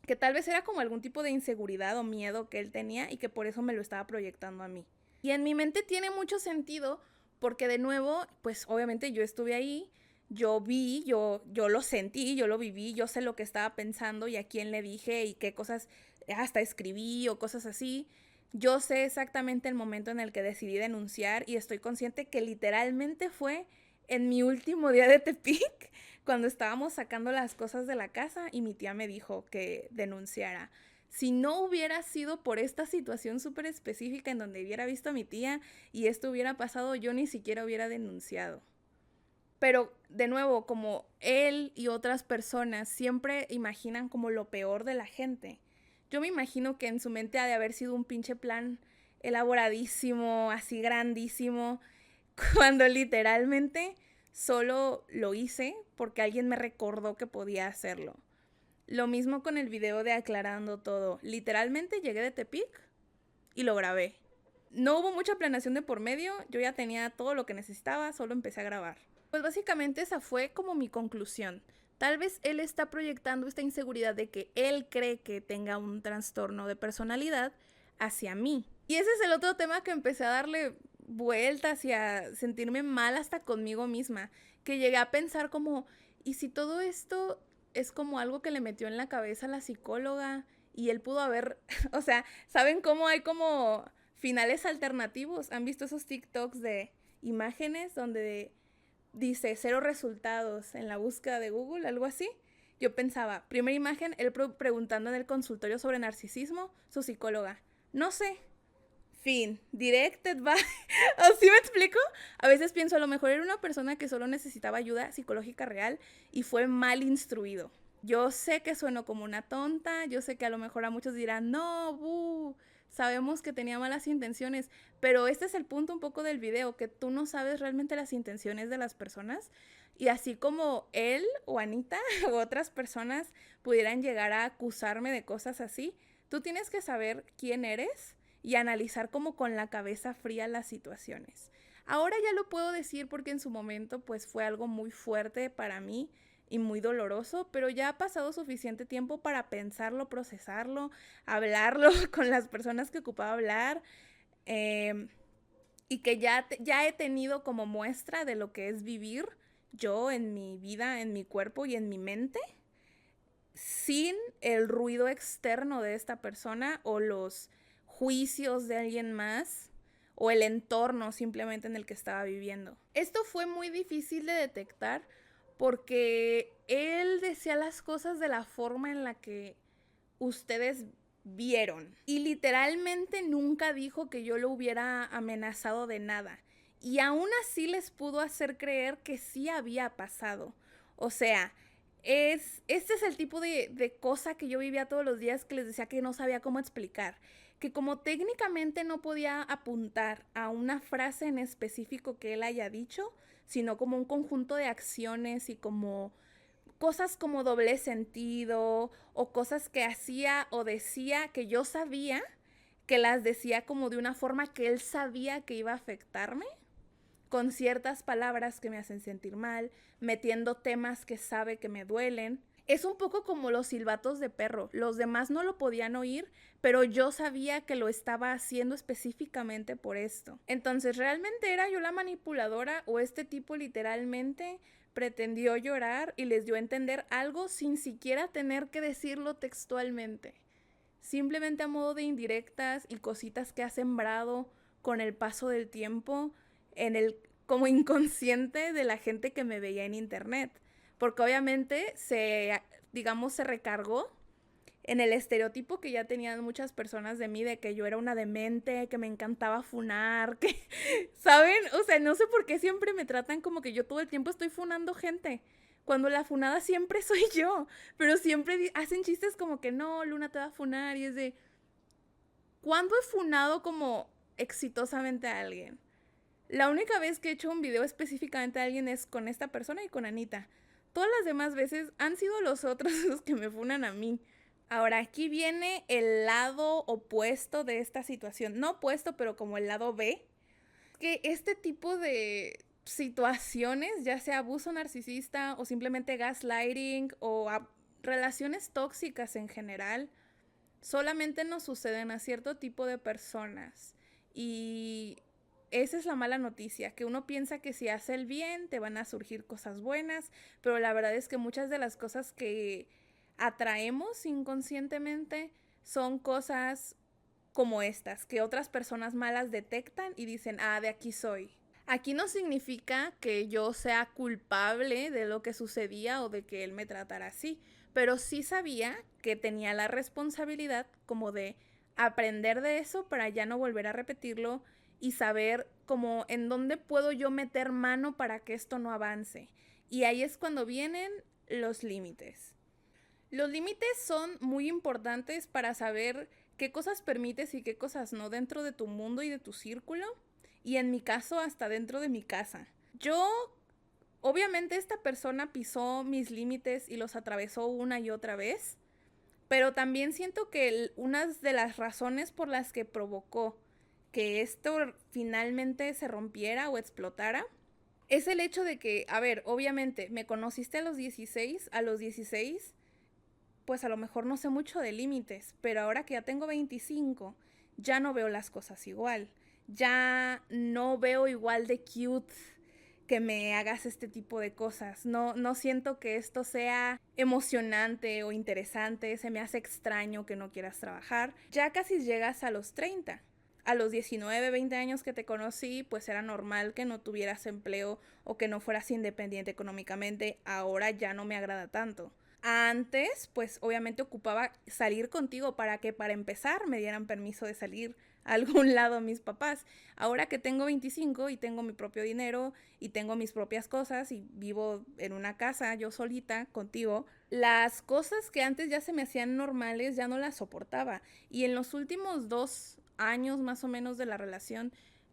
S1: Que tal vez era como algún tipo de inseguridad o miedo que él tenía y que por eso me lo estaba proyectando a mí. Y en mi mente tiene mucho sentido porque de nuevo, pues obviamente yo estuve ahí, yo vi, yo lo sentí, yo lo viví, yo sé lo que estaba pensando y a quién le dije y qué cosas hasta escribí o cosas así. Yo sé exactamente el momento en el que decidí denunciar y estoy consciente que literalmente fue en mi último día de Tepic, cuando estábamos sacando las cosas de la casa y mi tía me dijo que denunciara. Si no hubiera sido por esta situación súper específica en donde hubiera visto a mi tía y esto hubiera pasado, yo ni siquiera hubiera denunciado. Pero de nuevo, como él y otras personas siempre imaginan como lo peor de la gente, yo me imagino que en su mente ha de haber sido un pinche plan elaboradísimo, así grandísimo, cuando literalmente solo lo hice porque alguien me recordó que podía hacerlo. Lo mismo con el video de Aclarando Todo. Literalmente llegué de Tepic y lo grabé. No hubo mucha planeación de por medio, yo ya tenía todo lo que necesitaba, solo empecé a grabar. Pues básicamente esa fue como mi conclusión. Tal vez él está proyectando esta inseguridad de que él cree que tenga un trastorno de personalidad hacia mí. Y ese es el otro tema que empecé a darle vueltas y a sentirme mal hasta conmigo misma. Que llegué a pensar como, ¿y si todo esto es como algo que le metió en la cabeza a la psicóloga? Y él pudo haber, o sea, ¿saben cómo hay como finales alternativos? ¿Han visto esos TikToks de imágenes donde dice 0 resultados en la búsqueda de Google, algo así? Yo pensaba, primera imagen, él preguntando en el consultorio sobre narcisismo, su psicóloga, no sé, fin, directed by, ¿así me explico? A veces pienso, a lo mejor era una persona que solo necesitaba ayuda psicológica real y fue mal instruido. Yo sé que sueno como una tonta, yo sé que a lo mejor a muchos dirán, no, sabemos que tenía malas intenciones, pero este es el punto un poco del video, que tú no sabes realmente las intenciones de las personas y así como él o Anita u otras personas pudieran llegar a acusarme de cosas así, tú tienes que saber quién eres y analizar como con la cabeza fría las situaciones. Ahora ya lo puedo decir porque en su momento pues fue algo muy fuerte para mí y muy doloroso, pero ya ha pasado suficiente tiempo para pensarlo, procesarlo, hablarlo con las personas que ocupaba hablar y que ya he tenido como muestra de lo que es vivir yo en mi vida, en mi cuerpo y en mi mente sin el ruido externo de esta persona o los juicios de alguien más o el entorno simplemente en el que estaba viviendo. Esto fue muy difícil de detectar porque él decía las cosas de la forma en la que ustedes vieron y literalmente nunca dijo que yo lo hubiera amenazado de nada y aún así les pudo hacer creer que sí había pasado. O sea, este es el tipo de cosa que yo vivía todos los días que les decía que no sabía cómo explicar. Que como técnicamente no podía apuntar a una frase en específico que él haya dicho, sino como un conjunto de acciones y como cosas como doble sentido o cosas que hacía o decía que yo sabía que las decía como de una forma que él sabía que iba a afectarme, con ciertas palabras que me hacen sentir mal, metiendo temas que sabe que me duelen. Es un poco como los silbatos de perro. Los demás no lo podían oír, pero yo sabía que lo estaba haciendo específicamente por esto. Entonces, ¿realmente era yo la manipuladora o este tipo literalmente pretendió llorar y les dio a entender algo sin siquiera tener que decirlo textualmente? Simplemente a modo de indirectas y cositas que ha sembrado con el paso del tiempo en el como inconsciente de la gente que me veía en internet, porque obviamente se recargó en el estereotipo que ya tenían muchas personas de mí, de que yo era una demente, que me encantaba funar, que, ¿saben? O sea, no sé por qué siempre me tratan como que yo todo el tiempo estoy funando gente, cuando la funada siempre soy yo, pero siempre hacen chistes como que no, Luna te va a funar, y es de, ¿cuándo he funado como exitosamente a alguien? La única vez que he hecho un video específicamente a alguien es con esta persona y con Anita. Todas las demás veces han sido los otros los que me funan a mí. Ahora, aquí viene el lado opuesto de esta situación. No opuesto, pero como el lado B. Que este tipo de situaciones, ya sea abuso narcisista o simplemente gaslighting o relaciones tóxicas en general, solamente nos suceden a cierto tipo de personas. Y esa es la mala noticia, que uno piensa que si hace el bien te van a surgir cosas buenas, pero la verdad es que muchas de las cosas que atraemos inconscientemente son cosas como estas, que otras personas malas detectan y dicen, ah, de aquí soy. Aquí no significa que yo sea culpable de lo que sucedía o de que él me tratara así, pero sí sabía que tenía la responsabilidad como de aprender de eso para ya no volver a repetirlo y saber como en dónde puedo yo meter mano para que esto no avance. Y ahí es cuando vienen los límites. Los límites son muy importantes para saber qué cosas permites y qué cosas no dentro de tu mundo y de tu círculo. Y en mi caso, hasta dentro de mi casa. Yo, obviamente, esta persona pisó mis límites y los atravesó una y otra vez. Pero también siento que una de las razones por las que provocó que esto finalmente se rompiera o explotara es el hecho de que, a ver, obviamente, me conociste a los 16 pues a lo mejor no sé mucho de límites, pero ahora que ya tengo 25, ya no veo las cosas igual. Ya no veo igual de cute que me hagas este tipo de cosas. No siento que esto sea emocionante o interesante, se me hace extraño que no quieras trabajar. Ya casi llegas a los 30. A los 19, 20 años que te conocí, pues era normal que no tuvieras empleo o que no fueras independiente económicamente. Ahora ya no me agrada tanto. Antes, pues obviamente ocupaba salir contigo para que para empezar me dieran permiso de salir a algún lado mis papás. Ahora que tengo 25 y tengo mi propio dinero y tengo mis propias cosas y vivo en una casa yo solita contigo, las cosas que antes ya se me hacían normales ya no las soportaba. Y en los últimos 2 años más o menos de la relación,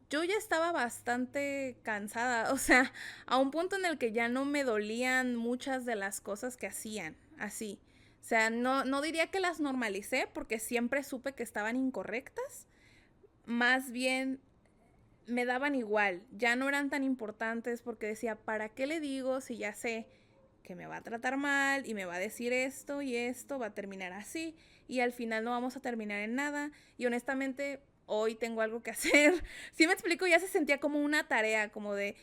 S1: yo ya estaba bastante cansada, o sea, a un punto en el que ya no me dolían muchas de las cosas que hacían, así. O sea, no diría que las normalicé porque siempre supe que estaban incorrectas, más bien me daban igual, ya no eran tan importantes porque decía, ¿para qué le digo si ya sé que me va a tratar mal y me va a decir esto y esto va a terminar así y al final no vamos a terminar en nada? Y honestamente hoy tengo algo que hacer. Si me explico, ya se sentía como una tarea, como de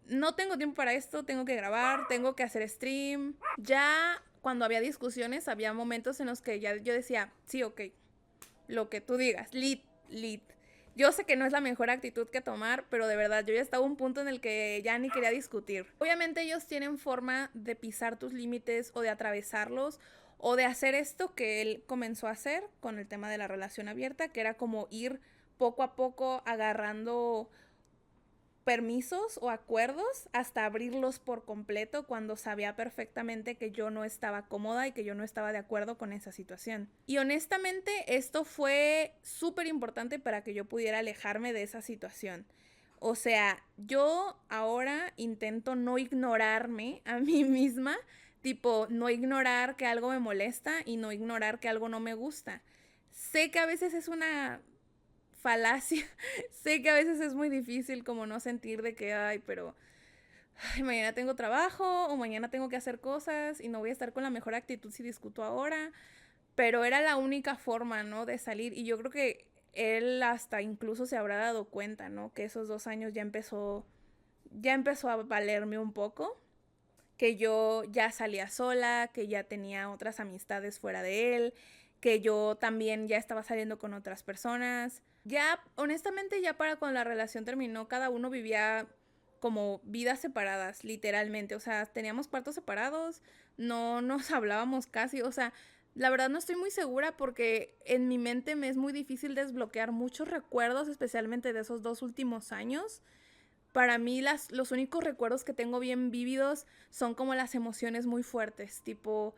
S1: no tengo tiempo para esto, tengo que grabar, tengo que hacer stream. Ya cuando había discusiones, había momentos en los que ya yo decía, sí, ok, lo que tú digas, lit. Yo sé que no es la mejor actitud que tomar, pero de verdad yo ya estaba a un punto en el que ya ni quería discutir. Obviamente ellos tienen forma de pisar tus límites o de atravesarlos o de hacer esto que él comenzó a hacer con el tema de la relación abierta, que era como ir poco a poco agarrando permisos o acuerdos hasta abrirlos por completo cuando sabía perfectamente que yo no estaba cómoda y que yo no estaba de acuerdo con esa situación. Y honestamente esto fue súper importante para que yo pudiera alejarme de esa situación. O sea, yo ahora intento no ignorarme a mí misma, tipo, no ignorar que algo me molesta y no ignorar que algo no me gusta. Sé que a veces es una falacia. Sé que a veces es muy difícil como no sentir de que, ay, pero ay, mañana tengo trabajo o mañana tengo que hacer cosas y no voy a estar con la mejor actitud si discuto ahora. Pero era la única forma, ¿no? De salir. Y yo creo que él hasta incluso se habrá dado cuenta, ¿no? Que esos 2 años ya empezó a valerme un poco. Que yo ya salía sola, que ya tenía otras amistades fuera de él, que yo también ya estaba saliendo con otras personas. Ya, honestamente, ya para cuando la relación terminó, cada uno vivía como vidas separadas, literalmente. O sea, teníamos cuartos separados, no nos hablábamos casi. O sea, la verdad no estoy muy segura porque en mi mente me es muy difícil desbloquear muchos recuerdos, especialmente de esos 2 últimos años. Para mí los únicos recuerdos que tengo bien vívidos son como las emociones muy fuertes, tipo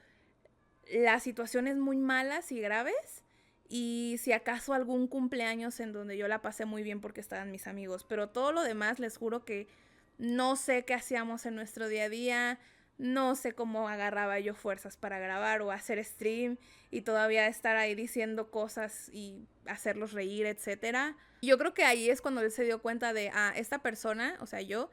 S1: las situaciones muy malas y graves y si acaso algún cumpleaños en donde yo la pasé muy bien porque estaban mis amigos, pero todo lo demás les juro que no sé qué hacíamos en nuestro día a día, no sé cómo agarraba yo fuerzas para grabar o hacer stream y todavía estar ahí diciendo cosas y hacerlos reír, etcétera. Yo creo que ahí es cuando él se dio cuenta de, esta persona, o sea, yo,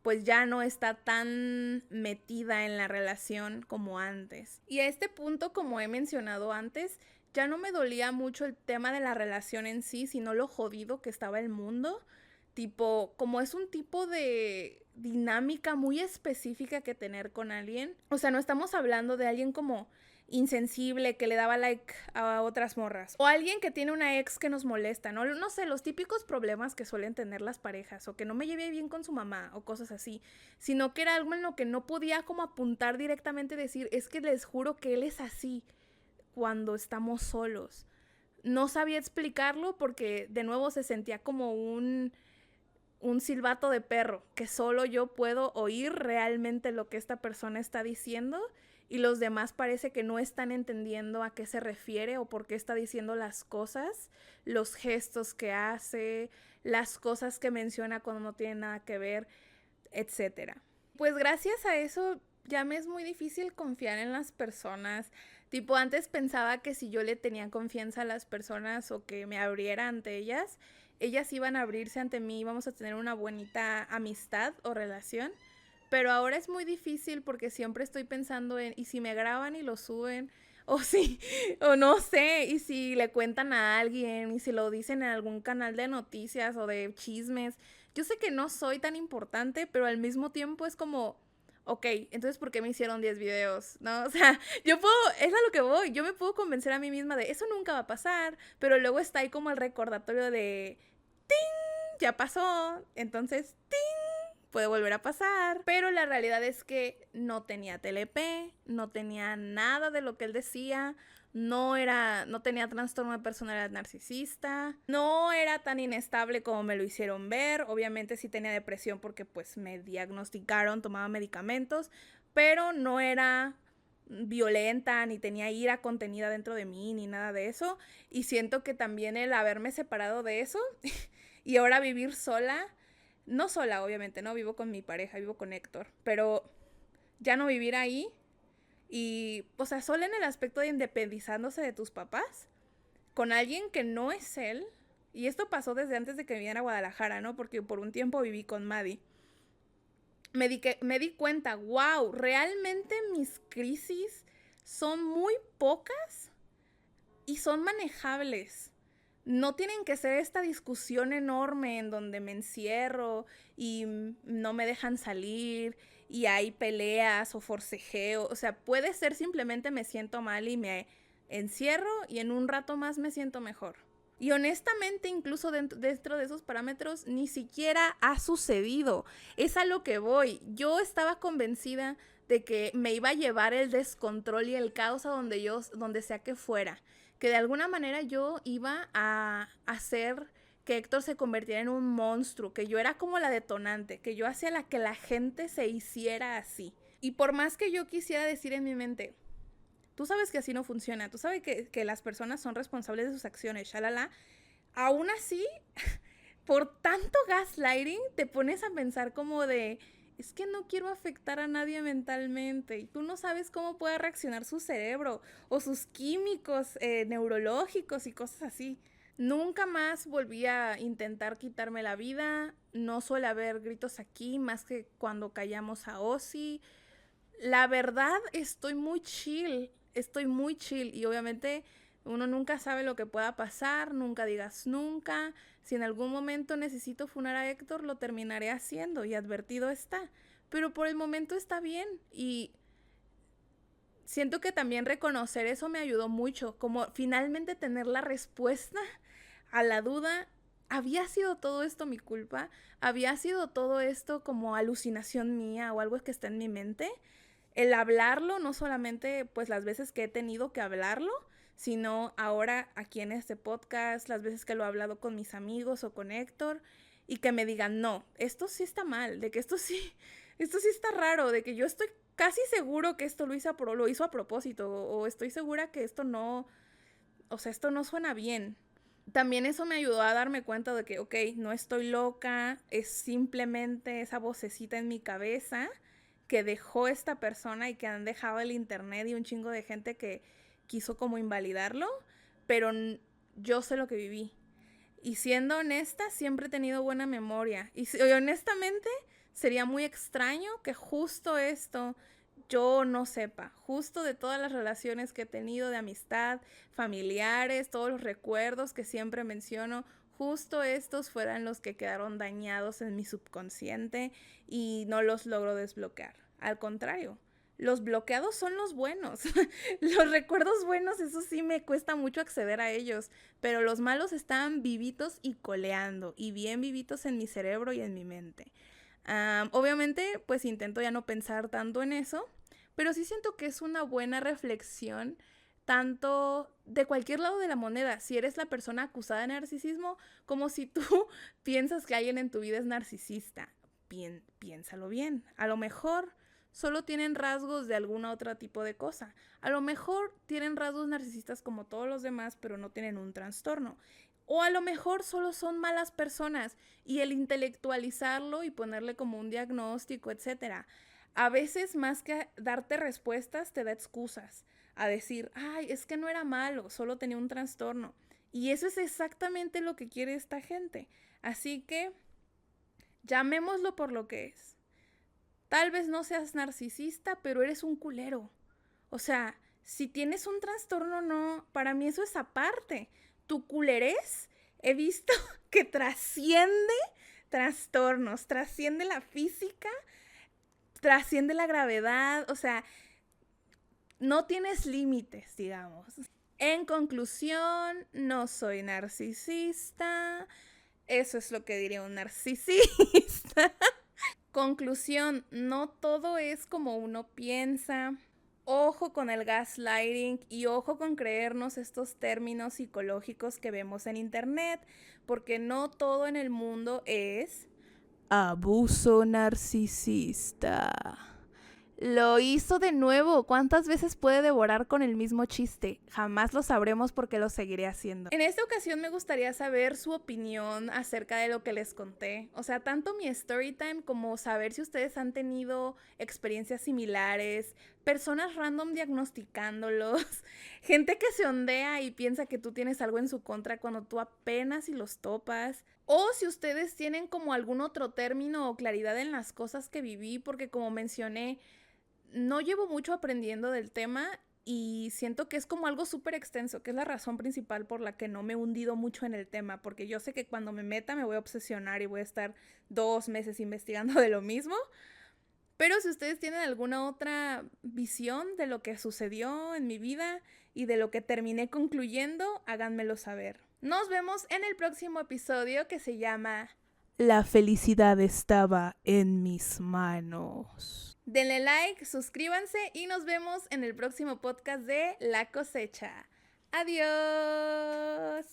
S1: pues ya no está tan metida en la relación como antes. Y a este punto, como he mencionado antes, ya no me dolía mucho el tema de la relación en sí, sino lo jodido que estaba el mundo. Tipo, como es un tipo de dinámica muy específica que tener con alguien. O sea, no estamos hablando de alguien como insensible que le daba like a otras morras. O alguien que tiene una ex que nos molesta, ¿no? No sé, los típicos problemas que suelen tener las parejas. O que no me llevé bien con su mamá o cosas así. Sino que era algo en lo que no podía como apuntar directamente y decir, es que les juro que él es así cuando estamos solos. No sabía explicarlo porque de nuevo se sentía como un silbato de perro, que solo yo puedo oír realmente lo que esta persona está diciendo y los demás parece que no están entendiendo a qué se refiere o por qué está diciendo las cosas, los gestos que hace, las cosas que menciona cuando no tienen nada que ver, etcétera. Pues gracias a eso ya me es muy difícil confiar en las personas. Tipo, antes pensaba que si yo le tenía confianza a las personas o que me abriera ante ellas, ellas iban a abrirse ante mí, íbamos a tener una bonita amistad o relación. Pero ahora es muy difícil porque siempre estoy pensando en, ¿y si me graban y lo suben? O si, o no sé, y si le cuentan a alguien, y si lo dicen en algún canal de noticias o de chismes. Yo sé que no soy tan importante, pero al mismo tiempo es como, ok, entonces ¿por qué me hicieron 10 videos? ¿No? O sea, yo puedo, es a lo que voy, yo me puedo convencer a mí misma de, eso nunca va a pasar, pero luego está ahí como el recordatorio de, ¡ting! Ya pasó, entonces, ¡ting! Puede volver a pasar. Pero la realidad es que no tenía TLP, no tenía nada de lo que él decía, no tenía trastorno de personalidad narcisista, no era tan inestable como me lo hicieron ver. Obviamente sí tenía depresión porque pues me diagnosticaron, tomaba medicamentos, pero no era violenta, ni tenía ira contenida dentro de mí, ni nada de eso. Y siento que también el haberme separado de eso y ahora vivir sola, no sola, obviamente, no vivo con mi pareja, vivo con Héctor, pero ya no vivir ahí y, o sea, sola en el aspecto de independizándose de tus papás, con alguien que no es él, y esto pasó desde antes de que viniera a Guadalajara, ¿no? Porque por un tiempo viví con Maddie. Me di cuenta, wow, realmente mis crisis son muy pocas y son manejables. No tienen que ser esta discusión enorme en donde me encierro y no me dejan salir y hay peleas o forcejeo. O sea, puede ser simplemente me siento mal y me encierro y en un rato más me siento mejor. Y honestamente, incluso dentro de esos parámetros, ni siquiera ha sucedido. Es a lo que voy. Yo estaba convencida de que me iba a llevar el descontrol y el caos a donde sea que fuera. Que de alguna manera yo iba a hacer que Héctor se convirtiera en un monstruo, que yo era como la detonante, que yo hacía que la gente se hiciera así. Y por más que yo quisiera decir en mi mente, tú sabes que así no funciona, tú sabes que las personas son responsables de sus acciones, shalala, aún así, por tanto gaslighting, te pones a pensar como de, es que no quiero afectar a nadie mentalmente y tú no sabes cómo puede reaccionar su cerebro o sus químicos neurológicos y cosas así. Nunca más volví a intentar quitarme la vida, no suele haber gritos aquí más que cuando callamos a Ozzy. La verdad estoy muy chill y obviamente uno nunca sabe lo que pueda pasar, nunca digas nunca. Si en algún momento necesito funar a Héctor, lo terminaré haciendo y advertido está. Pero por el momento está bien y siento que también reconocer eso me ayudó mucho, como finalmente tener la respuesta a la duda. ¿Había sido todo esto mi culpa? ¿Había sido todo esto como alucinación mía o algo que está en mi mente? El hablarlo, no solamente pues las veces que he tenido que hablarlo, sino ahora aquí en este podcast, las veces que lo he hablado con mis amigos o con Héctor y que me digan, no, esto sí está mal, de que esto sí está raro, de que yo estoy casi seguro que esto lo hizo a propósito o estoy segura que esto no, o sea, esto no suena bien. También eso me ayudó a darme cuenta de que, ok, no estoy loca, es simplemente esa vocecita en mi cabeza que dejó esta persona y que han dejado el internet y un chingo de gente que quiso como invalidarlo, pero yo sé lo que viví. Y siendo honesta, siempre he tenido buena memoria. Y honestamente, sería muy extraño que justo esto yo no sepa. Justo de todas las relaciones que he tenido de amistad, familiares, todos los recuerdos que siempre menciono, justo estos fueran los que quedaron dañados en mi subconsciente y no los logro desbloquear. Al contrario, los bloqueados son los buenos. Los recuerdos buenos, eso sí me cuesta mucho acceder a ellos, pero los malos están vivitos y coleando, y bien vivitos en mi cerebro y en mi mente. Obviamente, pues intento ya no pensar tanto en eso, pero sí siento que es una buena reflexión, tanto de cualquier lado de la moneda, si eres la persona acusada de narcisismo, como si tú piensas que alguien en tu vida es narcisista. Piénsalo bien. A lo mejor solo tienen rasgos de alguna otra tipo de cosa. A lo mejor tienen rasgos narcisistas como todos los demás, pero no tienen un trastorno. O a lo mejor solo son malas personas y el intelectualizarlo y ponerle como un diagnóstico, etcétera. A veces más que darte respuestas te da excusas a decir, ay, es que no era malo, solo tenía un trastorno. Y eso es exactamente lo que quiere esta gente. Así que llamémoslo por lo que es. Tal vez no seas narcisista, pero eres un culero. O sea, si tienes un trastorno, no, para mí eso es aparte. Tu culerez he visto que trasciende trastornos, trasciende la física, trasciende la gravedad, o sea, no tienes límites, digamos. En conclusión, no soy narcisista. Eso es lo que diría un narcisista. Conclusión, no todo es como uno piensa. Ojo con el gaslighting y ojo con creernos estos términos psicológicos que vemos en internet, porque no todo en el mundo es abuso narcisista. Lo hizo de nuevo. ¿Cuántas veces puede devorar con el mismo chiste? Jamás lo sabremos porque lo seguiré haciendo. En esta ocasión me gustaría saber su opinión acerca de lo que les conté. O sea, tanto mi story time como saber si ustedes han tenido experiencias similares, personas random diagnosticándolos, gente que se ondea y piensa que tú tienes algo en su contra cuando tú apenas si los topas. O si ustedes tienen como algún otro término o claridad en las cosas que viví, porque como mencioné, no llevo mucho aprendiendo del tema y siento que es como algo súper extenso, que es la razón principal por la que no me he hundido mucho en el tema, porque yo sé que cuando me meta me voy a obsesionar y voy a estar 2 meses investigando de lo mismo. Pero si ustedes tienen alguna otra visión de lo que sucedió en mi vida y de lo que terminé concluyendo, háganmelo saber. Nos vemos en el próximo episodio que se llama La felicidad estaba en mis manos. Denle like, suscríbanse y nos vemos en el próximo podcast de La Cosecha. Adiós.